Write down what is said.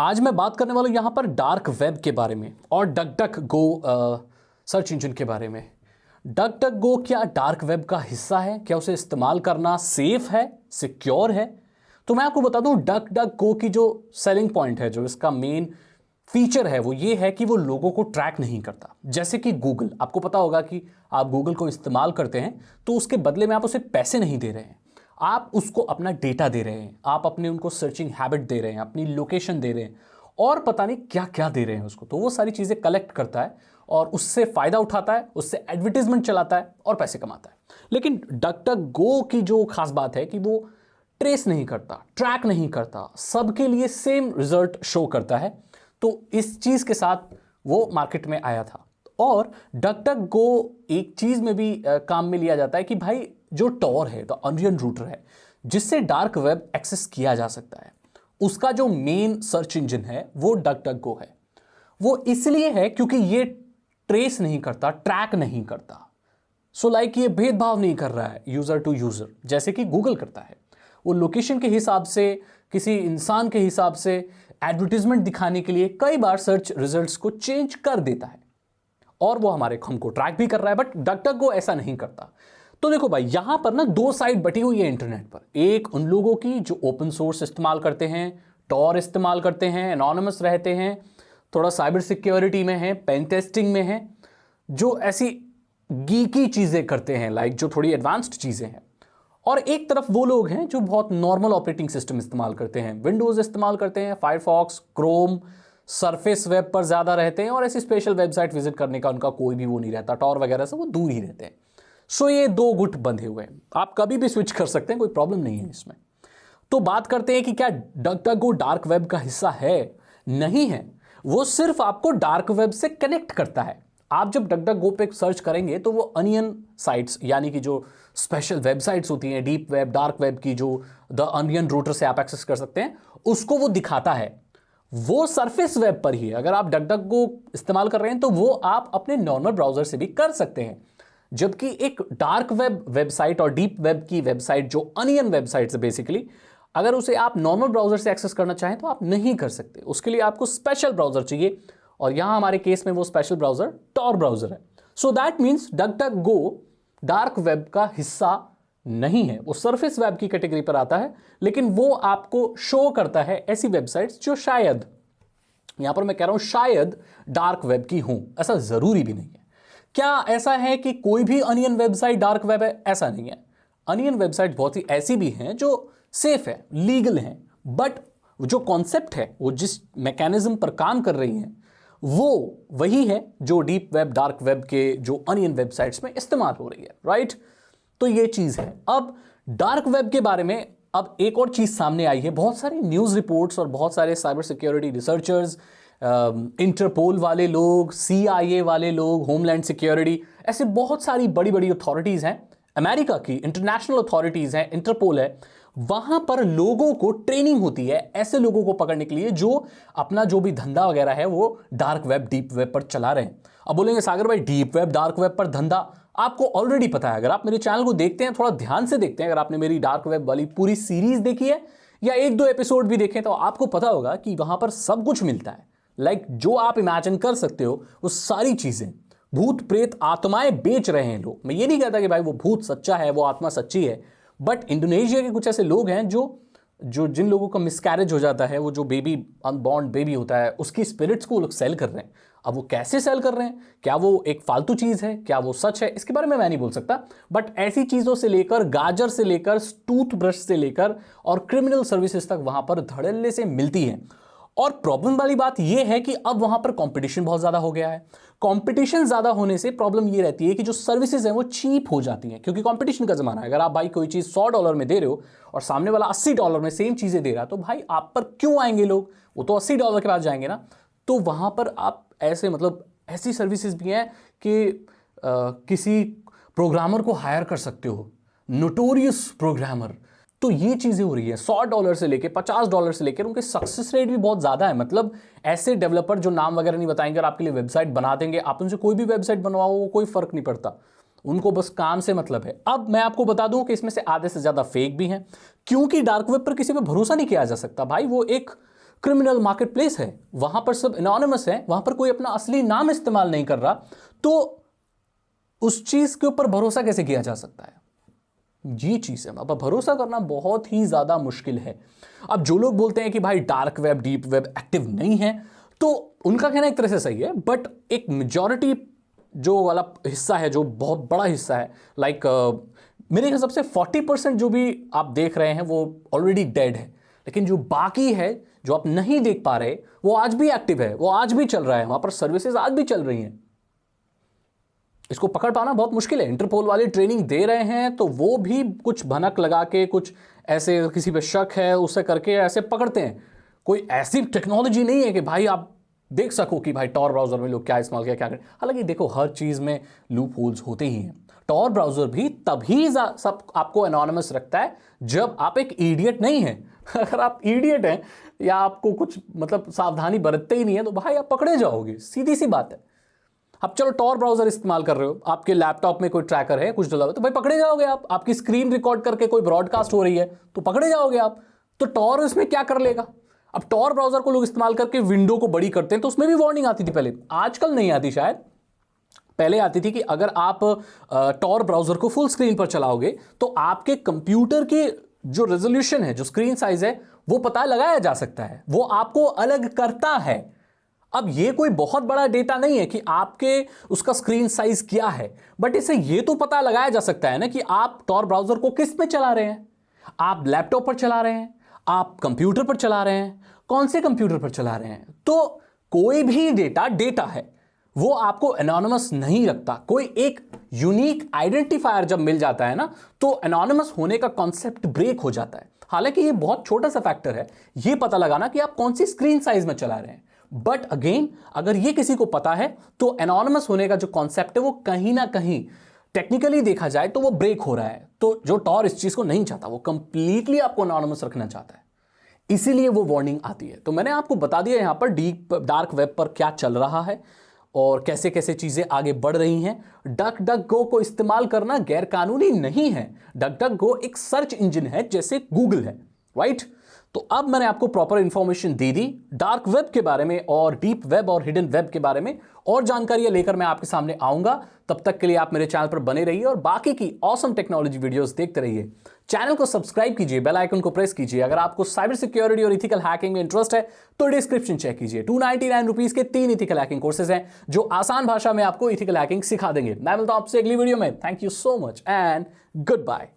आज मैं बात करने वाला हूँ यहाँ पर डार्क वेब के बारे में और duck duck go search engine के बारे में। डक डक गो क्या डार्क वेब का हिस्सा है? क्या उसे इस्तेमाल करना सेफ है, सिक्योर है? तो मैं आपको बता दूं, डक डक गो की जो सेलिंग पॉइंट है, जो इसका मेन फीचर है, वो ये है कि वो लोगों को ट्रैक नहीं करता। जैसे कि गूगल, आपको पता होगा कि आप गूगल को इस्तेमाल करते हैं तो उसके बदले में आप उसे पैसे नहीं दे रहे हैं, आप उसको अपना डेटा दे रहे हैं, आप अपने उनको सर्चिंग हैबिट दे रहे हैं, अपनी लोकेशन दे रहे हैं और पता नहीं क्या क्या दे रहे हैं उसको। तो वो सारी चीज़ें कलेक्ट करता है और उससे फ़ायदा उठाता है, उससे एडवर्टीजमेंट चलाता है और पैसे कमाता है। लेकिन डक डक गो की जो खास बात है कि वो ट्रेस नहीं करता, ट्रैक नहीं करता, सबके लिए सेम रिजल्ट शो करता है। तो इस चीज़ के साथ वो मार्केट में आया था। और डक डक गो एक चीज़ में भी काम में लिया जाता है कि भाई जो टॉर है, द अनियन रूटर है, जिससे डार्क वेब एक्सेस किया जा सकता है, उसका जो मेन सर्च इंजन है वो डक डक गो है। वो इसलिए है क्योंकि ये ट्रेस नहीं करता, ट्रैक नहीं करता। लाइक ये भेदभाव नहीं कर रहा है यूजर टू यूजर जैसे कि गूगल करता है। वो लोकेशन के हिसाब से, किसी इंसान के हिसाब से एडवर्टीजमेंट दिखाने के लिए कई बार सर्च रिजल्ट्स को चेंज कर देता है और वो हमारे हमको ट्रैक भी कर रहा है। बट डक डक गो ऐसा नहीं करता। तो देखो भाई, यहां पर ना दो साइड बटी हुई है इंटरनेट पर। एक उन लोगों की जो ओपन सोर्स इस्तेमाल करते हैं, टॉर इस्तेमाल करते हैं, एनोनिमस रहते हैं, थोड़ा साइबर सिक्योरिटी में है, पेन टेस्टिंग में है, जो ऐसी गीकी चीजें करते हैं, लाइक जो थोड़ी एडवांस्ड चीजें हैं। और एक तरफ वो लोग हैं जो बहुत नॉर्मल ऑपरेटिंग सिस्टम इस्तेमाल करते हैं, विंडोज इस्तेमाल करते हैं, फायरफॉक्स, क्रोम, सरफेस वेब पर ज़्यादा रहते हैं और ऐसी स्पेशल वेबसाइट विजिट करने का उनका कोई भी वो नहीं रहता, टॉर वगैरह से वो दूर ही रहते हैं। ये दो गुट बंधे हुए हैं, आप कभी भी स्विच कर सकते हैं, कोई प्रॉब्लम नहीं है इसमें। तो बात करते हैं कि क्या डक डक गो डार्क वेब का हिस्सा है? नहीं है। वो सिर्फ आपको डार्क वेब से कनेक्ट करता है। आप जब डक डक गो पे सर्च करेंगे तो वो अनियन साइट्स, यानी कि जो स्पेशल वेबसाइट्स होती हैं, डीप वेब, डार्क वेब की, जो द अनियन रूटर से आप एक्सेस कर सकते हैं, उसको वो दिखाता है। वो सरफेस वेब पर ही है। अगर आप डक डक गो इस्तेमाल कर रहे हैं तो वो आप अपने नॉर्मल ब्राउजर से भी कर सकते हैं। जबकि एक डार्क वेब वेबसाइट और डीप वेब की वेबसाइट, जो अनियन वेबसाइट है बेसिकली, अगर उसे आप नॉर्मल ब्राउजर से एक्सेस करना चाहें तो आप नहीं कर सकते। उसके लिए आपको स्पेशल ब्राउजर चाहिए और यहां हमारे केस में वो स्पेशल ब्राउजर टॉर ब्राउजर है। So that means duck duck go dark web का हिस्सा नहीं है। वो सरफेस वेब की कैटेगरी पर आता है, लेकिन वो आपको शो करता है ऐसी वेबसाइट्स जो शायद, यहां पर मैं कह रहा हूं शायद, डार्क वेब की हों। ऐसा जरूरी भी नहीं है। क्या ऐसा है कि कोई भी अनियन वेबसाइट डार्क वेब है? ऐसा नहीं है। अनियन वेबसाइट बहुत ही ऐसी भी हैं जो सेफ है, लीगल हैं, बट जो कॉन्सेप्ट है, वो जिस मैकेनिज्म पर काम कर रही हैं, वो वही है जो डीप वेब, डार्क वेब के जो अनियन वेबसाइट्स में इस्तेमाल हो रही है, राइट? तो ये चीज है। अब डार्क वेब के बारे में अब एक और चीज सामने आई है। बहुत सारी न्यूज रिपोर्ट्स और बहुत सारे साइबर सिक्योरिटी रिसर्चर्स, इंटरपोल वाले लोग, CIA वाले लोग, होमलैंड सिक्योरिटी, ऐसे बहुत सारी बड़ी बड़ी अथॉरिटीज हैं, अमेरिका की इंटरनेशनल अथॉरिटीज हैं, इंटरपोल है, वहां पर लोगों को ट्रेनिंग होती है ऐसे लोगों को पकड़ने के लिए जो अपना जो भी धंधा वगैरह है वो डार्क वेब, डीप वेब पर चला रहे हैं। अब बोलेंगे सागर भाई, डीप वेब, डार्क वेब पर धंधा आपको ऑलरेडी पता है। अगर आप मेरे चैनल को देखते हैं, थोड़ा ध्यान से देखते हैं, अगर आपने मेरी डार्क वेब वाली पूरी सीरीज देखी है या एक दो एपिसोड भी देखे, तो आपको पता होगा कि वहां पर सब कुछ मिलता है। लाइक जो आप इमेजिन कर सकते हो वो सारी चीजें, भूत प्रेत आत्माएं बेच रहे हैं लोग। मैं ये नहीं कहता कि भाई वो भूत सच्चा है, वो आत्मा सच्ची है, बट इंडोनेशिया के कुछ ऐसे लोग हैं जो जिन लोगों का मिसकैरेज हो जाता है, वो जो बेबी, अनबॉर्न बेबी होता है, उसकी स्पिरिट्स को वो लोग सेल कर रहे हैं। अब वो कैसे सेल कर रहे हैं, क्या वो एक फालतू चीज है, क्या वो सच है, इसके बारे में मैं नहीं बोल सकता। बट ऐसी चीजों से लेकर, गाजर से लेकर, टूथब्रश से लेकर और क्रिमिनल सर्विसेज तक वहां पर धड़ल्ले से मिलती है। और प्रॉब्लम वाली बात यह है कि अब वहां पर कंपटीशन बहुत ज्यादा हो गया है। कंपटीशन ज्यादा होने से प्रॉब्लम यह रहती है कि जो सर्विसेज हैं वो चीप हो जाती हैं, क्योंकि कंपटीशन का जमाना है। अगर आप भाई कोई चीज $100 में दे रहे हो और सामने वाला $80 में सेम चीजें दे रहा है, तो भाई आप पर क्यों आएंगे लोग? वो तो $80 के पास जाएंगे ना। तो वहां पर आप ऐसे, मतलब ऐसी सर्विसेज भी हैं कि किसी प्रोग्रामर को हायर कर सकते हो, नोटोरियस प्रोग्रामर। तो ये चीजें हो रही है। $100 से लेके $50 से लेकर उनके सक्सेस रेट भी बहुत ज्यादा है। मतलब ऐसे डेवलपर जो नाम वगैरह नहीं बताएंगे और आपके लिए वेबसाइट बना देंगे, आप उनसे कोई भी वेबसाइट बनवाओ, वो कोई फर्क नहीं पड़ता, उनको बस काम से मतलब है। अब मैं आपको बता दूं कि इसमें से आधे से ज्यादा फेक भी हैं, क्योंकि डार्क वेब पर किसी पे भरोसा नहीं किया जा सकता भाई। वो एक क्रिमिनल मार्केट प्लेस है, वहां पर सब एनोनिमस है, वहां पर कोई अपना असली नाम इस्तेमाल नहीं कर रहा, तो उस चीज के ऊपर भरोसा कैसे किया जा सकता है? ये चीज है, अब भरोसा करना बहुत ही ज्यादा मुश्किल है। अब जो लोग बोलते हैं कि भाई dark web, deep web active नहीं है, तो उनका कहना एक तरह से सही है, बट एक मेजॉरिटी जो वाला हिस्सा है, जो बहुत बड़ा हिस्सा है, लाइक मेरे हिसाब से 40% जो भी आप देख रहे हैं वो ऑलरेडी डेड है, लेकिन जो बाकी है, जो आप नहीं देख पा रहे, वो आज भी एक्टिव है, वो आज भी चल रहा है, वहां पर सर्विसेज आज भी चल रही हैं। इसको पकड़ पाना बहुत मुश्किल है। इंटरपोल वाले ट्रेनिंग दे रहे हैं तो वो भी कुछ भनक लगा के, कुछ ऐसे किसी पे शक है उससे करके ऐसे पकड़ते हैं। कोई ऐसी टेक्नोलॉजी नहीं है कि भाई आप देख सको कि भाई टॉर ब्राउजर में लोग क्या इस्तेमाल किया, क्या करें। हालांकि देखो, हर चीज में लूप होल्स होते ही हैं। टॉर ब्राउजर भी तभी सब आपको एनोनिमस रखता है जब आप एक इडियट नहीं है। अगर आप इडियट हैं या आपको कुछ मतलब सावधानी बरतते ही नहीं है, तो भाई आप पकड़े जाओगे, सीधी सी बात है। अब चलो टॉर ब्राउजर इस्तेमाल कर रहे हो, आपके लैपटॉप में कोई ट्रैकर है, कुछ डला हुआ, तो भाई पकड़े जाओगे आप। आपकी स्क्रीन रिकॉर्ड करके कोई ब्रॉडकास्ट हो रही है तो पकड़े जाओगे आप। तो टॉर इसमें क्या कर लेगा? अब टॉर ब्राउजर को लोग इस्तेमाल करके विंडो को बड़ी करते हैं, तो उसमें भी वार्निंग आती थी पहले, आजकल नहीं आती शायद। पहले आती थी कि अगर आप टॉर ब्राउजर को फुल स्क्रीन पर चलाओगे तो आपके कंप्यूटर की जो रेजोल्यूशन है, जो स्क्रीन साइज है, वो पता लगाया जा सकता है, वो आपको अलग करता है। अब ये कोई बहुत बड़ा डेटा नहीं है कि आपके उसका स्क्रीन साइज क्या है, बट इसे ये तो पता लगाया जा सकता है ना कि आप टॉर ब्राउजर को किस पे चला रहे हैं। आप लैपटॉप पर चला रहे हैं, आप कंप्यूटर पर चला रहे हैं, कौन से कंप्यूटर पर चला रहे हैं। तो कोई भी डेटा है, वो आपको एनोनिमस नहीं रखता। कोई एक यूनिक आइडेंटिफायर जब मिल जाता है ना, तो एनोनिमस होने का कॉन्सेप्ट ब्रेक हो जाता है। हालांकि ये बहुत छोटा सा फैक्टर है, ये पता लगाना कि आप कौन सी स्क्रीन साइज में चला रहे हैं। बट अगेन, अगर ये किसी को पता है तो एनोनिमस होने का जो कॉन्सेप्ट है वो कहीं ना कहीं टेक्निकली देखा जाए तो वो ब्रेक हो रहा है। तो जो टॉर इस चीज को नहीं चाहता, वो कंप्लीटली आपको एनोनिमस रखना चाहता है, इसीलिए वो वार्निंग आती है। तो मैंने आपको बता दिया यहां पर डीप डार्क वेब पर क्या चल रहा है और कैसे कैसे चीजें आगे बढ़ रही हैं। डक डक गो को इस्तेमाल करना गैरकानूनी नहीं है। डक डक गो एक सर्च इंजन है जैसे गूगल है, राइट? तो अब मैंने आपको proper information they the Dark web के बारे में और डीप वेब और हिडन वेब के बारे में। और जानकारियां लेकर मैं आपके सामने आऊंगा। तब तक के लिए आप मेरे चैनल पर बने रहिए और बाकी की ऑसम टेक्नोलॉजी वीडियोस देखते रहिए। चैनल को सब्सक्राइब कीजिए, बेल आइकन को प्रेस कीजिए। अगर आपको साइबर सिक्योरिटी और इथिकल हैकिंग में इंटरेस्ट है तो डिस्क्रिप्शन चेक कीजिए। 299 रुपीज के 3 इथिकल हैकिंग कोर्सेज हैं जो आसान भाषा में आपको इथिकल हैकिंग सिखा देंगे। मैं मिलता हूं आपसे अगली वीडियो में। Thank you so much and good bye.